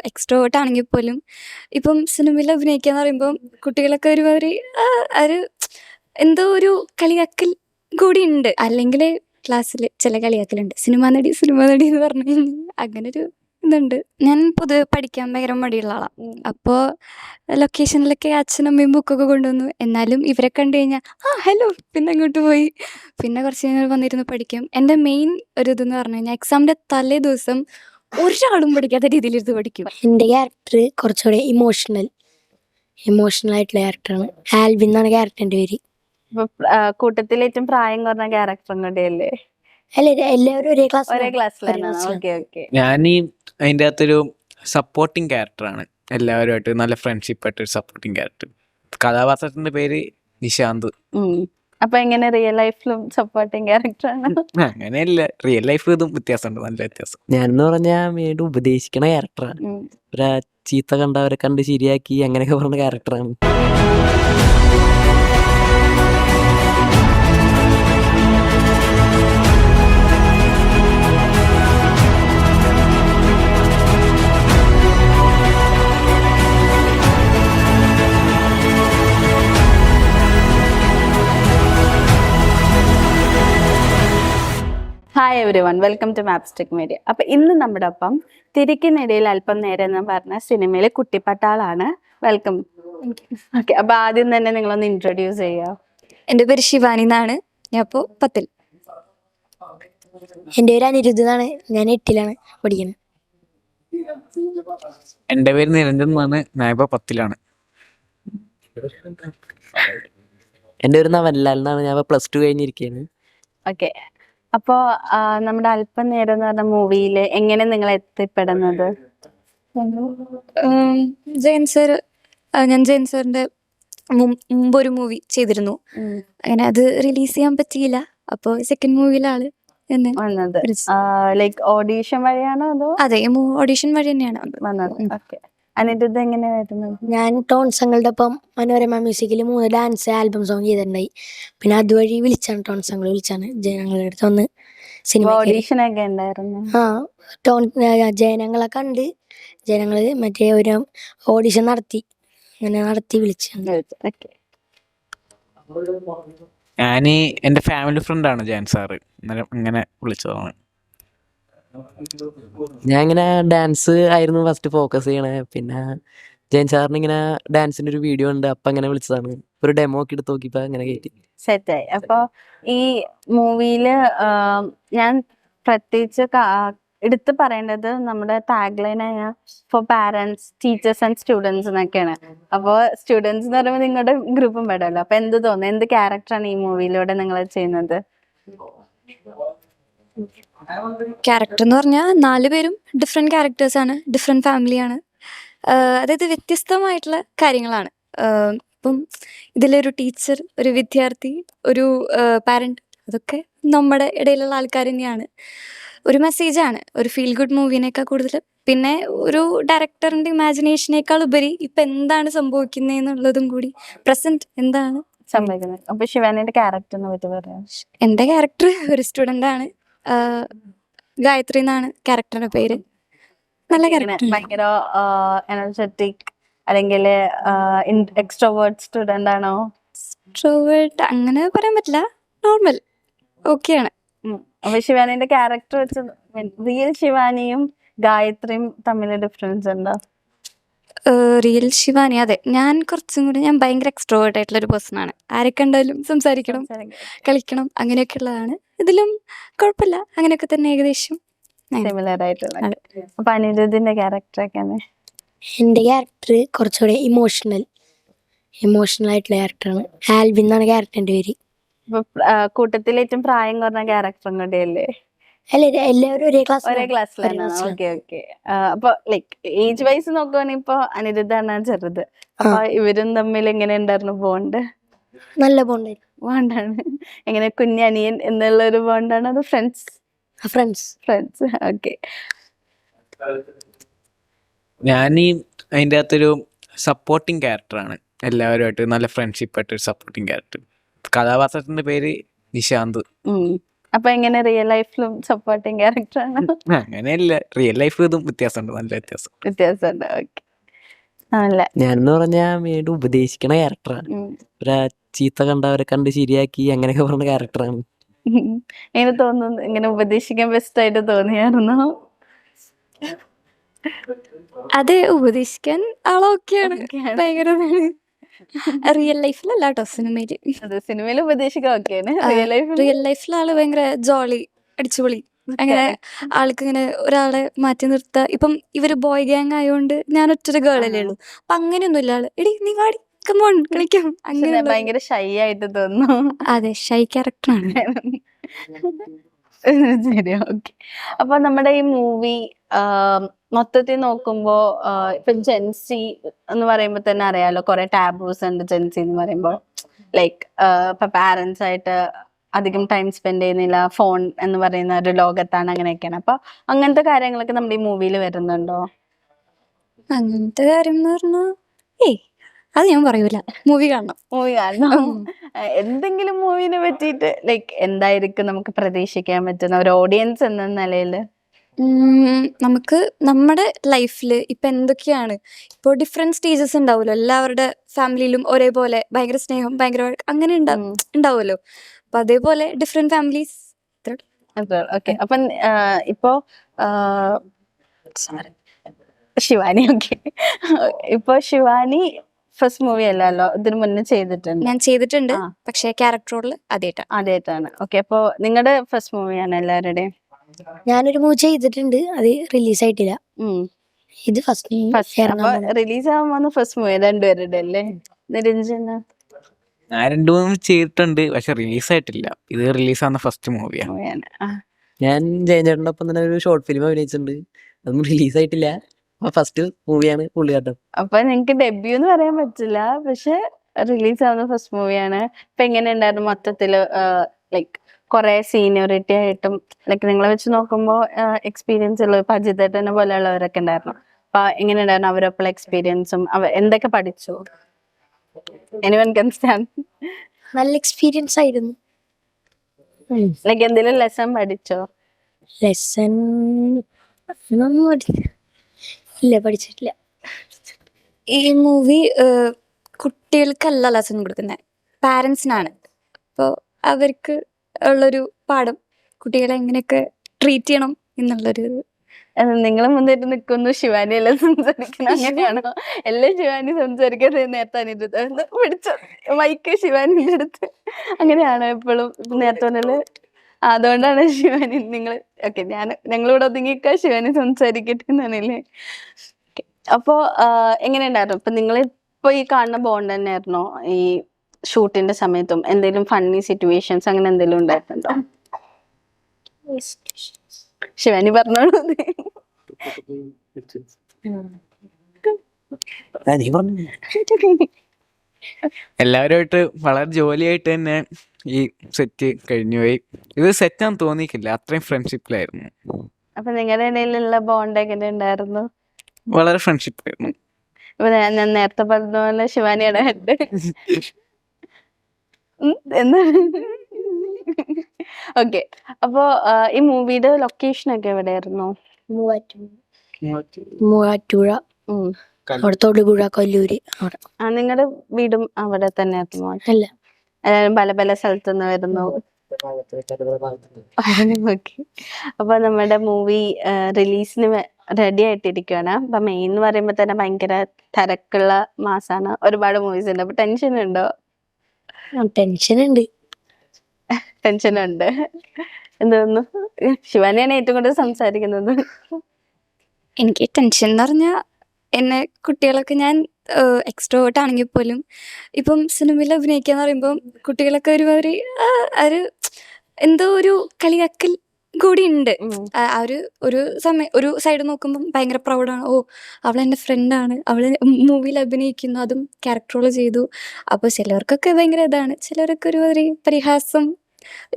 Extrovert ആണെങ്കിൽ പോലും ഇപ്പം സിനിമയിൽ അഭിനയിക്കുക എന്ന് പറയുമ്പം കുട്ടികളൊക്കെ ഒരുമാതിരി ഒരു എന്തോ ഒരു കളിയാക്കൽ കൂടി ഉണ്ട്. അല്ലെങ്കിൽ ക്ലാസ്സിൽ ചില കളിയാക്കലുണ്ട്, സിനിമാ നടി എന്ന് പറഞ്ഞു കഴിഞ്ഞാൽ അങ്ങനൊരു ഇതുണ്ട്. ഞാൻ പൊതുവെ പഠിക്കാൻ ഭയങ്കര മടിയുള്ള ആളാണ്. അപ്പോൾ ലൊക്കേഷനിലൊക്കെ അച്ഛനമ്മയും ബുക്കൊക്കെ കൊണ്ടുവന്നു. എന്നാലും ഇവരെ കണ്ടു കഴിഞ്ഞാൽ ഹലോ പിന്നെ അങ്ങോട്ട് പോയി പിന്നെ കുറച്ച് കഴിഞ്ഞാൽ വന്നിരുന്ന് പഠിക്കും. എൻ്റെ മെയിൻ ഒരു ഇതെന്ന് പറഞ്ഞു കഴിഞ്ഞാൽ എക്സാമിൻ്റെ തലേ ദിവസം ഒരാളും പഠിക്കാത്ത രീതിയിലിരുന്ന് പഠിക്കും. എൻ്റെ ക്യാരക്ടർ കുറച്ചുകൂടെ ഇമോഷണൽ ആയിട്ടുള്ള ക്യാരക്ടറാണ്. ആൽവിൻ എന്നാണ് ക്യാരക്ടറിൻ്റെ പേര്. കൂട്ടത്തിൽ ഏറ്റവും പ്രായം കുറഞ്ഞ ക്യാരക്ടറും കൂടെയല്ലേ? അല്ല, എല്ലാവരും ഒരേ ക്ലാസ്സിലാണ്. Okay okay. ഞാൻ അതിൻ്റെ അകത്തൊരു സപ്പോർട്ടിങ് ക്യാരക്ടറാണ്. എല്ലാവരുമായിട്ട് നല്ല ഫ്രണ്ട്ഷിപ്പ് ആയിട്ട് ഒരു സപ്പോർട്ടിങ് ക്യാരക്ടർ. കഥാപാത്രത്തിന്റെ പേര് നിശാന്ത്. അപ്പൊ എങ്ങനെ റിയൽ ലൈഫിലും സപ്പോർട്ടിങ് ക്യാരക്ടറാണ്? അങ്ങനെയല്ല, റിയൽ ലൈഫിൽ ഇതും വ്യത്യാസമുണ്ട്, നല്ല വ്യത്യാസം. ഞാനെന്ന് പറഞ്ഞാൽ വീണ്ടും ഉപദേശിക്കണ ക്യാരക്ടറാണ്. ഒരു ചീത്ത കണ്ടവരെ കണ്ട് ശരിയാക്കി അങ്ങനെയൊക്കെ പറഞ്ഞ ക്യാരക്ടറാണ്. Hi everyone, welcome to Mapstic Media. അപ്പം ഇന്ന് നമ്മുടെ ഒപ്പം തിരക്കിനിടയിൽ അല്പം നേരം എന്ന് പറഞ്ഞ സിനിമയിലെ കുട്ടിപ്പട്ടാളാണ്. വെൽക്കം. ഓക്കെ, അപ്പം ആദ്യം തന്നെ നിങ്ങളൊന്ന് ഇൻട്രൊഡ്യൂസ് ചെയ്യുക. എൻ്റെ പേര് ശിവാനി എന്നാണ്. ഞാൻ ഇപ്പോൾ 10ൽ. എൻ്റെ പേര് അനിരുദ്ധ് എന്നാണ്. ഞാൻ 8ലാണ് പഠിക്കുന്നത്. എൻ്റെ പേര് നിരഞ്ജൻ എന്നാണ്. ഞാൻ ഇപ്പോൾ 10ലാണ്. എൻ്റെ പേര് നവൻലാൽ എന്നാണ്. ഞാൻ +2 കഴിഞ്ഞിരിക്കുകയാണ്. ഓക്കെ, അപ്പോൾ നമ്മുടെ അല്പം നേരം എന്ന് പറഞ്ഞ മൂവിയിൽ എങ്ങനെ നിങ്ങൾ എത്തിപ്പെടുന്നത്? ജയൻ സാറിൻ്റെ മുമ്പൊരു മൂവി ചെയ്തിരുന്നു. അങ്ങനെ അത് റിലീസ് ചെയ്യാൻ പറ്റിയില്ല. അപ്പോൾ സെക്കൻഡ് മൂവിയിലാണ് എന്നെ വന്നത്. ലൈക്ക് ഓഡീഷൻ വഴിയാണോ അതോ? അതെ, ഓഡീഷൻ വഴി തന്നെയാണ് വന്നത്. ഓക്കെ, അനിരുദ്ധ എങ്ങനെ വരുന്നത്? ഞാൻ ടോൺസങ്ങളുടെ ഒപ്പം മനോരമ മ്യൂസിക്കിൽ 3 ഡാൻസ് ആൽബം സോങ് ചെയ്തിട്ടുണ്ടായി. പിന്നെ അതുവഴി ടോൺസങ്ങൾ വിളിച്ചാണ് ജയനങ്ങളുടെ അടുത്ത് വന്ന് സിനിമ. ഓഡീഷനൊക്കെ ഉണ്ടായിരുന്നു? ജയനങ്ങളെ കണ്ട് ജനങ്ങൾ മറ്റേ ഒരു ഓഡിഷൻ നടത്തി വിളിച്ചാണ്. ഞാൻ എൻ്റെ ഫാമിലി ഫ്രണ്ടാണ് ജയൻ സാറ്. ഇങ്ങനെ വിളിച്ചതാണ്. ഞാൻ ഇങ്ങനെ ഡാൻസ് ആയിരുന്നു ഫസ്റ്റ് ഫോക്കസ് ചെയ്യണേ. പിന്നെ ജയൻ സാറിന് ഇങ്ങനെ ഡാൻസിന്റെ ഒരു വീഡിയോ ഉണ്ട്, അപ്പം അങ്ങനെ വിളിച്ചതാണ്. ഒരു ഡെമോ ഒക്കെ എടുത്ത് നോക്കിയപ്പോൾ അങ്ങനെ കയറ്റി സെറ്റായി. അപ്പോൾ ഈ മൂവിയില് ഞാൻ പ്രത്യേകിച്ച് എടുത്ത് പറയേണ്ടത് നമ്മുടെ ടാഗ് ലൈനായ for parents, teachers and students എന്നൊക്കെയാണ്. അപ്പോൾ സ്റ്റുഡൻസ് എന്ന് പറയുമ്പോൾ നിങ്ങളുടെ ഗ്രൂപ്പും പെടുമല്ലോ. അപ്പോൾ എന്ത് തോന്നുന്നു, എന്ത് ക്യാരക്ടറാണ് ഈ മൂവിയിലൂടെ നിങ്ങൾ ചെയ്യുന്നത്? ക്യാരക്ടർ എന്ന് പറഞ്ഞാൽ 4 പേരും ഡിഫറെൻറ്റ് ക്യാരക്ടേഴ്സാണ്, ഡിഫറെൻറ്റ് ഫാമിലിയാണ്. അതായത് വ്യത്യസ്തമായിട്ടുള്ള കാര്യങ്ങളാണ്. ഇപ്പം ഇതിലൊരു ടീച്ചർ, ഒരു വിദ്യാർത്ഥി, ഒരു പാരൻറ്റ്, അതൊക്കെ നമ്മുടെ ഇടയിലുള്ള ആൾക്കാർ തന്നെയാണ്. ഒരു മെസ്സേജാണ്, ഒരു ഫീൽ ഗുഡ് മൂവിനേക്കാൾ കൂടുതൽ. പിന്നെ ഒരു ഡയറക്ടറിൻ്റെ ഇമാജിനേഷനേക്കാൾ ഉപരി ഇപ്പം എന്താണ് സംഭവിക്കുന്നതെന്നുള്ളതും കൂടി, പ്രസൻറ്റ് എന്താണ് സംഭവിക്കുന്നത്. അപ്പോൾ ശിവാനിയുടെ ക്യാരക്ടറിനെ പറ്റി പറയാം. എൻ്റെ ക്യാരക്ടർ ഒരു സ്റ്റുഡൻ്റാണ്. ഗായത്രി എന്നാണ് ക്യാരക്ടറിന്റെ പേര്. നല്ല ക്യാരക്ടർ, ഭയങ്കര എനർജറ്റിക് അല്ലെങ്കിൽ എക്സ്ട്രോവേർട്ട് സ്റ്റുഡന്റ് ആണോ? എക്സ്ട്രോവേർട്ട് അങ്ങനെ പറയാൻ പറ്റില്ല, നോർമൽ ഓക്കെയാണ്. അപ്പൊ ശിവാനിന്റെ ക്യാരക്ടർ വെച്ച് റിയൽ ശിവാനിയും ഗായത്രിയും തമ്മിൽ ഡിഫറൻസ് ഉണ്ടോ? റിയൽ ശിവാനി, അതെ, ഞാൻ കുറച്ചും കൂടി ഭയങ്കര എക്സ്ട്രോവേർട്ട് ആയിട്ടുള്ള ഒരു പേഴ്സണാണ്. ആരെ കണ്ടാലും സംസാരിക്കണം, കളിക്കണം, അങ്ങനെയൊക്കെ ഉള്ളതാണ്. ഇതിലും കുഴപ്പമില്ല, അങ്ങനെയൊക്കെ തന്നെ ഏകദേശം സിമിലർ ആയിട്ടുള്ള. അപ്പൊ അനിരുദ്ധിന്റെ ക്യാരക്ടറൊക്കെയാണ്? എൻ്റെ ക്യാരക്ടർ കുറച്ചുകൂടെ ഇമോഷണൽ ആയിട്ടുള്ള ക്യാരക്ടറാണ്. ആൽവിൻ എന്നാണ് ക്യാരക്ടറിൻ്റെ പേര്. കൂട്ടത്തിൽ ഏറ്റവും പ്രായം കുറഞ്ഞ ക്യാരക്ടറും കൂടെയല്ലേ? അല്ല, എല്ലാവരും ഒരേ ക്ലാസ്സിലാണ്. Okay okay. അപ്പൊ ലൈക്ക് ഏജ് വൈസ് നോക്കുവാണെങ്കിൽ ഇപ്പൊ അനിരുദ്ധാണ് ചെറുത്. അപ്പൊ ഇവരും തമ്മിൽ എങ്ങനെ ഉണ്ടായിരുന്നു ബോണ്ട്? നല്ല ബോണ്ടാണ്. എങ്ങനെ കുഞ്ഞനിയൻ എന്നുള്ള ഒരു ബോണ്ടാണ് അത്? ഫ്രണ്ട്സ്. ഓക്കെ. ഞാൻ അതിൻ്റെ അകത്തൊരു സപ്പോർട്ടിങ് ക്യാരക്ടറാണ്. എല്ലാവരുമായിട്ട് നല്ല ഫ്രണ്ട്ഷിപ്പ് ആയിട്ട് ഒരു സപ്പോർട്ടിങ് ക്യാരക്ടർ. കഥാപാത്രത്തിന്റെ പേര് നിശാന്ത്. അപ്പൊ എങ്ങനെ റിയൽ ലൈഫിലും സപ്പോർട്ടിങ് ക്യാരക്ടറാണ്? അങ്ങനെയല്ല, റിയൽ ലൈഫ് ഇതും വ്യത്യാസമുണ്ട്, നല്ല വ്യത്യാസം. വ്യത്യാസമുണ്ട്. ഓക്കെ, ആണല്ലേ. ഞാനെന്ന് പറഞ്ഞാൽ വീണ്ടും ഉപദേശിക്കണ ക്യാരക്ടറാണ്. ഒരു ചീത്ത കണ്ടവരെ കണ്ട് ശരിയാക്കി അങ്ങനെയൊക്കെ പറഞ്ഞ ക്യാരക്ടറാണ്. എങ്ങനെ തോന്നുന്നു, ഇങ്ങനെ ഉപദേശിക്കാൻ ബെസ്റ്റ് ആയിട്ട് തോന്നിയായിരുന്നോ? അതെ, ഉപദേശിക്കാൻ ആളൊക്കെയാണ്, ഒക്കെയാണ്. ഭയങ്കര റിയൽ ലൈഫിലല്ല കേട്ടോ, സിനിമയില്. അത് സിനിമയിൽ ഉപദേശിക്കാൻ ഒക്കെയാണ്, റിയൽ ലൈഫിൽ റിയൽ ലൈഫിൽ ആള് ഭയങ്കര ജോളി, അടിച്ചുപൊളി. അങ്ങനെ ആൾക്ക് ഇങ്ങനെ ഒരാളെ മാറ്റി നിർത്താ. ഇപ്പം ഇവര് ബോയ് ഗ്യാങ് ആയതുകൊണ്ട് ഞാൻ ഒറ്റൊരു ഗേളല്ലേ ഉള്ളൂ. അപ്പൊ അങ്ങനെയൊന്നുമില്ല ആള്, എടി നീ വാടി, കമോൺ കളിക്കാം, അങ്ങനെ. ഭയങ്കര ഷൈ ആയിട്ട് തോന്നുന്നു. അതെ, ഷൈ ക്യാരക്ടറാണ്. ശരി, ഓക്കെ. അപ്പൊ നമ്മുടെ ഈ മൂവി മൊത്തത്തിൽ നോക്കുമ്പോ ഇപ്പൊ ജെൻസി എന്ന് പറയുമ്പോ തന്നെ അറിയാലോ, കുറെ ടാബൂസ് ഉണ്ട് ജെൻസി എന്ന് പറയുമ്പോ. ലൈക്ക് ഇപ്പൊ പാരന്റ്സ് ആയിട്ട് അധികം ടൈം സ്പെൻഡ് ചെയ്യുന്നില്ല, ഫോൺ എന്ന് പറയുന്ന ഒരു ലോകത്താണ്, അങ്ങനെയൊക്കെയാണ്. അപ്പൊ അങ്ങനത്തെ കാര്യങ്ങളൊക്കെ നമ്മുടെ ഈ മൂവിയിൽ വരുന്നുണ്ടോ? അങ്ങനത്തെ കാര്യം എന്ന് പറഞ്ഞാ ഏയ് അത് ഞാൻ പറയൂല, മൂവി കാണണം. മൂവി കാണണം. എന്തെങ്കിലും മൂവിനെ പറ്റിയിട്ട് ലൈക്ക് എന്തായിരിക്കും നമുക്ക് പ്രതീക്ഷിക്കാൻ പറ്റുന്ന ഒരു ഓഡിയൻസ് എന്ന നിലയിൽ? നമുക്ക് നമ്മുടെ ലൈഫിൽ ഇപ്പം എന്തൊക്കെയാണ്, ഇപ്പോൾ ഡിഫറെൻറ്റ് സ്റ്റേജസ് ഉണ്ടാവുമല്ലോ, എല്ലാവരുടെ ഫാമിലിയിലും ഒരേപോലെ ഭയങ്കര സ്നേഹം, ഭയങ്കര അങ്ങനെ ഉണ്ടാവുമല്ലോ. അപ്പം അതേപോലെ ഡിഫറെൻറ്റ് ഫാമിലീസ്. ഓക്കെ. അപ്പം ഇപ്പോ ശിവാനി, ഓക്കെ, ഇപ്പൊ ശിവാനി ഫസ്റ്റ് മൂവി അല്ലല്ലോ, ഇതിനു മുന്നേ ചെയ്തിട്ടുണ്ട്. ഞാൻ ചെയ്തിട്ടുണ്ട്, പക്ഷേ ക്യാരക്ടർ റോളിൽ ആദ്യമായിട്ടാണ്. ഓക്കെ, അപ്പൊ നിങ്ങളുടെ ഫസ്റ്റ് മൂവിയാണ് എല്ലാവരുടെയും? ഞാനൊരു മൂവി ചെയ്തിട്ടുണ്ട്, അത് റിലീസായിട്ടില്ല. ഇത് ഫസ്റ്റ് റിലീസ് ആവാൻ ഫസ്റ്റ് മൂവി രണ്ടുപേരുടെ അല്ലേ? നിരഞ്ജന ഞാൻ 2-3 ചെയ്തിട്ടുണ്ട്, പക്ഷെ റിലീസായിട്ടില്ല. ഇത് റിലീസാവുന്ന ഫസ്റ്റ് മൂവിയാണ്. മൂവിയാണ്. ഞാൻ ജയചേട്ടൻ്റെ ഒപ്പം തന്നെ ഒരു ഷോർട്ട് ഫിലിം അഭിനയിച്ചിട്ടുണ്ട്, അതൊന്നും റിലീസായിട്ടില്ല. ഫസ്റ്റ് മൂവിയാണ് പുള്ളിയാട്ടം. അപ്പൊ നിങ്ങക്ക് ഡെബ്യൂ എന്ന് പറയാൻ പറ്റില്ല, പക്ഷെ റിലീസ് ആവുന്ന ഫസ്റ്റ് മൂവിയാണ്. ഇപ്പൊ എങ്ങനെ ഉണ്ടായിരുന്നു മൊത്തത്തില്? ലൈക്ക് കുറെ സീനിയോറിറ്റി ആയിട്ടും ലൈക്ക് നിങ്ങളെ വെച്ച് നോക്കുമ്പോ എക്സ്പീരിയൻസ് ഉള്ള ഇപ്പൊ അജിതേട്ടനെ പോലെയുള്ളവരൊക്കെ ഉണ്ടായിരുന്നു. അപ്പൊ എങ്ങനെ ഉണ്ടായിരുന്നു അവരൊപ്പം എക്സ്പീരിയൻസും? എന്തൊക്കെ പഠിച്ചു? എനിവൺ കൻ സ്റ്റാൻഡ്. നല്ല എക്സ്പീരിയൻസ് ആയിരുന്നു. ലൈക്ക് എന്തെങ്കിലും ലെസൺ പഠിച്ചോ? ലെസൺ ഇല്ല, പഠിച്ചിട്ടില്ല. ഈ മൂവി കുട്ടികൾക്കല്ല ലെസൺ കൊടുക്കുന്നത്, പാരൻസിനാണ്. അപ്പോൾ അവർക്ക് ഉള്ളൊരു പാഠം, കുട്ടികളെ എങ്ങനെയൊക്കെ ട്രീറ്റ് ചെയ്യണം എന്നുള്ളൊരു. നിങ്ങൾ മുന്നിട്ട് നിൽക്കുന്നു, ശിവാനി എല്ലാം സംസാരിക്കണം, അങ്ങനെയാണോ? എല്ലാം ശിവാനി സംസാരിക്കാതെ നേരത്തെ പിടിച്ചോ മൈക്ക് ശിവാനിന്റെ അടുത്ത്, അങ്ങനെയാണോ എപ്പോഴും? നേരത്തെ പറഞ്ഞാല് അതുകൊണ്ടാണ് ശിവാനി നിങ്ങൾ ഓക്കെ, ഞങ്ങളിവിടെ ഒതുങ്ങിക്ക ശിവാനി സംസാരിക്കട്ടെ എന്നാണല്ലേ? അപ്പോ എങ്ങനെ ഉണ്ടായിരുന്നു? ഇപ്പൊ നിങ്ങൾ ഇപ്പൊ ഈ കാണുന്ന ബോണ്ട് തന്നെയായിരുന്നോ ഈ ഷൂട്ടിന്റെ സമയത്തും? എന്തെങ്കിലും ഫണ്ണി സിറ്റുവേഷൻസ് അങ്ങനെ എന്തെങ്കിലും ഉണ്ടായിട്ടുണ്ടോ? ശിവാനി പറഞ്ഞോളൂ. എല്ലാവരുമായിട്ട് വളരെ ജോലിയായിട്ട് തന്നെ ഈ സെറ്റ് കഴിഞ്ഞുപോയി. ഇത് സെറ്റാന്ന് തോന്നിയിട്ടില്ല, അത്രയും ഫ്രണ്ട്ഷിപ്പിലായിരുന്നു. അപ്പൊ നിങ്ങളുടെ ഇടയിലുള്ള ബോണ്ട് എങ്ങനെ ഉണ്ടായിരുന്നു? വളരെ ഫ്രണ്ട്ഷിപ്പായിരുന്നു. ഇപ്പൊ ഞാൻ നേരത്തെ പറഞ്ഞ പോലെ ശിവാനിയുടെ ഹെഡ് എന്താണ്? ഓക്കെ, അപ്പൊ ഈ മൂവിയുടെ ലൊക്കേഷൻ ഒക്കെ എവിടെയായിരുന്നു? മൂവാറ്റുപുഴ, അവിടെ തൊടുപുഴ, കൊല്ലൂര്. അവിടെ നിങ്ങളുടെ വീടും അവിടെ തന്നെ ആയിരുന്നു? അല്ല, പല പല സ്ഥലത്തുനിന്ന് വരുന്നു. ഓക്കെ, അപ്പൊ നമ്മുടെ മൂവി റിലീസിന് റെഡി ആയിട്ടിരിക്കുകയാണ്. അപ്പൊ മെയിൻ എന്ന് പറയുമ്പോ തന്നെ ഭയങ്കര തിരക്കുള്ള മാസാണ്, ഒരുപാട് മൂവീസ് ഉണ്ട്. അപ്പൊ ടെൻഷൻ ഉണ്ടോ? ടെൻഷനുണ്ട്. ടെൻഷനുണ്ട്. എന്തോന്നു? ശിവാനിയാണ് ഏറ്റവും കൂടുതൽ സംസാരിക്കുന്നത്. എനിക്ക് ടെൻഷൻ എന്ന് പറഞ്ഞാൽ എന്നെ കുട്ടികളൊക്കെ, ഞാൻ എക്സ്ട്രോവേർട്ട് ആണെങ്കിൽ പോലും ഇപ്പം സിനിമയിൽ അഭിനയിക്കുക എന്ന് പറയുമ്പം കുട്ടികളൊക്കെ ഒരുമാതിരി ഒരു എന്തോ ഒരു കളിയാക്കൽ കൂടി ഉണ്ട്. ഒരു സൈഡ് നോക്കുമ്പം ഭയങ്കര പ്രൗഡാണ്, ഓ അവളെൻ്റെ ഫ്രണ്ടാണ്, അവൾ മൂവിയിൽ അഭിനയിക്കുന്നു, അതും ക്യാരക്ടർ റോൾ ചെയ്തു. അപ്പോൾ ചിലവർക്കൊക്കെ ഭയങ്കര ഇതാണ്, ചിലവരൊക്കെ ഒരുമാതിരി പരിഹാസം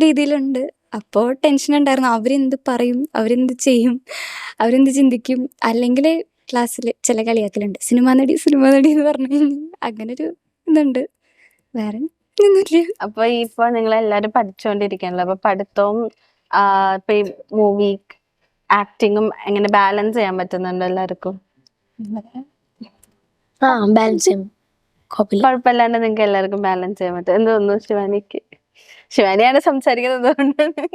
രീതിയിലുണ്ട്. അപ്പോൾ ടെൻഷൻ ഉണ്ടായിരുന്നു, അവരെന്ത് പറയും, അവരെന്ത് ചെയ്യും, അവരെന്ത് ചിന്തിക്കും. അല്ലെങ്കിൽ ക്ലാസ്സിൽ ചില കളിയാക്കലുണ്ട്, സിനിമാ നടി എന്ന് പറഞ്ഞു കഴിഞ്ഞാൽ അങ്ങനൊരു ഇതുണ്ട്. വേറെ ഒന്നുമില്ല. അപ്പൊ ഇപ്പൊ നിങ്ങൾ എല്ലാരും പഠിച്ചുകൊണ്ടിരിക്കണല്ലോ, അപ്പൊ പഠിത്തവും ഇപ്പൊ ഈ മൂവി ആക്ടിങ്ങും എങ്ങനെ ബാലൻസ് ചെയ്യാൻ പറ്റുന്നുണ്ടോ എല്ലാവർക്കും? ആ ബാലൻസ് ചെയ്യും, കുഴപ്പമില്ല. കുഴപ്പമില്ലാണ്ട് നിങ്ങൾക്ക് എല്ലാവർക്കും ബാലൻസ് ചെയ്യാൻ പറ്റും. എന്ത് തോന്നുന്നു ശിവാനിക്ക്? ശിവാനിയാണ് സംസാരിക്കുന്നത് കൊണ്ടാണ്.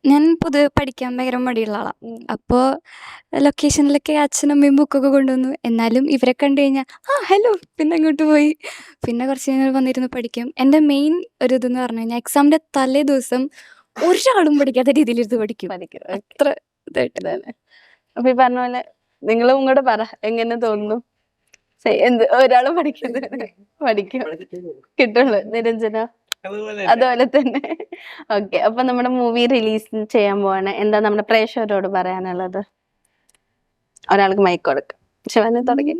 ഞാൻ പൊതുവെ പഠിക്കാൻ ഭയങ്കര മടിയുള്ള ആളാണ്. അപ്പോൾ ലൊക്കേഷനിലൊക്കെ അച്ഛനും അമ്മയും ബുക്കൊക്കെ കൊണ്ടുവന്നു. എന്നാലും ഇവരെ കണ്ടു കഴിഞ്ഞാൽ ഹലോ പിന്നെ അങ്ങോട്ട് പോയി പിന്നെ കുറച്ച് കഴിഞ്ഞാൽ വന്നിരുന്ന് പഠിക്കും. എൻ്റെ മെയിൻ ഒരു ഇതെന്ന് പറഞ്ഞു കഴിഞ്ഞാൽ എക്സാമിൻ്റെ തലേ ദിവസം ഒരാളും പഠിക്കാത്ത രീതിയിലിരുന്ന് പഠിക്കും. പഠിക്കും. അത്ര ഇതായിട്ട്. ഇതല്ലേ. അപ്പൊ ഈ പറഞ്ഞ പോലെ നിങ്ങളും കൂടെ പറ, എങ്ങനെ തോന്നുന്നു? എന്ത് ഒരാള് പഠിക്കുന്നത് പഠിക്കും കിട്ടുള്ളൂ. നിരഞ്ജന അതുപോലെ തന്നെ. ഓക്കെ, അപ്പൊ നമ്മുടെ മൂവി റിലീസ് ചെയ്യാൻ പോവാണ്. എന്താ നമ്മുടെ പ്രേക്ഷകരോട് പറയാനുള്ളത്? ഒരാൾക്ക് മൈക്ക് കൊടുക്ക. ശിവനെ തുടങ്ങി.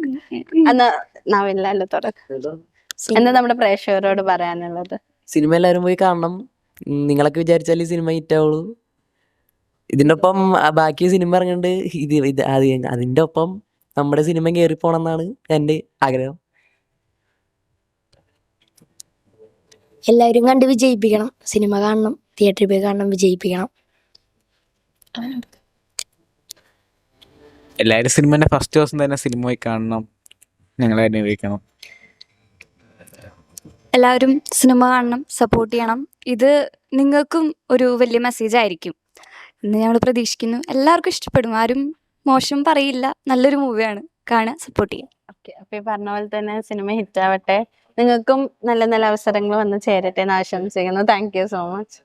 എന്നാ നാവില്ലല്ലോ തുടക്കം. എന്താ നമ്മുടെ പ്രേക്ഷകരോട് പറയാനുള്ളത്? സിനിമ എല്ലാവരും പോയി കാണണം. നിങ്ങളൊക്കെ വിചാരിച്ചാൽ ഈ സിനിമ ഹിറ്റാവുള്ളൂ. ഇതിൻ്റെ ഒപ്പം ബാക്കി സിനിമ ഇറങ്ങുന്നുണ്ട്. അതിൻ്റെ ഒപ്പം നമ്മുടെ സിനിമ കയറിപ്പോണം എന്നാണ് എൻ്റെ ആഗ്രഹം. എല്ലാവരും കണ്ട് വിജയിപ്പിക്കണം. സിനിമ കാണണം, തിയേറ്ററിൽ പോയി കാണണം, വിജയിപ്പിക്കണം. എല്ലാവരും സിനിമേൻ്റെ ഫസ്റ്റ് ദിവസം തന്നെ സിനിമ പോയി കാണണം, ഞങ്ങളെ അനുഭവിക്കണം. എല്ലാവരും സിനിമ കാണണം, സപ്പോർട്ട് ചെയ്യണം. ഇത് നിങ്ങൾക്കും ഒരു വലിയ മെസ്സേജ് ആയിരിക്കും എന്ന് ഞങ്ങൾ പ്രതീക്ഷിക്കുന്നു. എല്ലാവർക്കും ഇഷ്ടപ്പെടും, ആരും മോശം പറയില്ല. നല്ലൊരു മൂവിയാണ്, കാണുക, സപ്പോർട്ട് ചെയ്യുക. ഓക്കെ, അപ്പൊ ഈ പറഞ്ഞ പോലെ തന്നെ സിനിമ ഹിറ്റ് ആവട്ടെ, നിങ്ങൾക്കും നല്ല നല്ല അവസരങ്ങൾ വന്ന് ചേരട്ടെ എന്ന് ആശംസിക്കുന്നു. Thank you so much.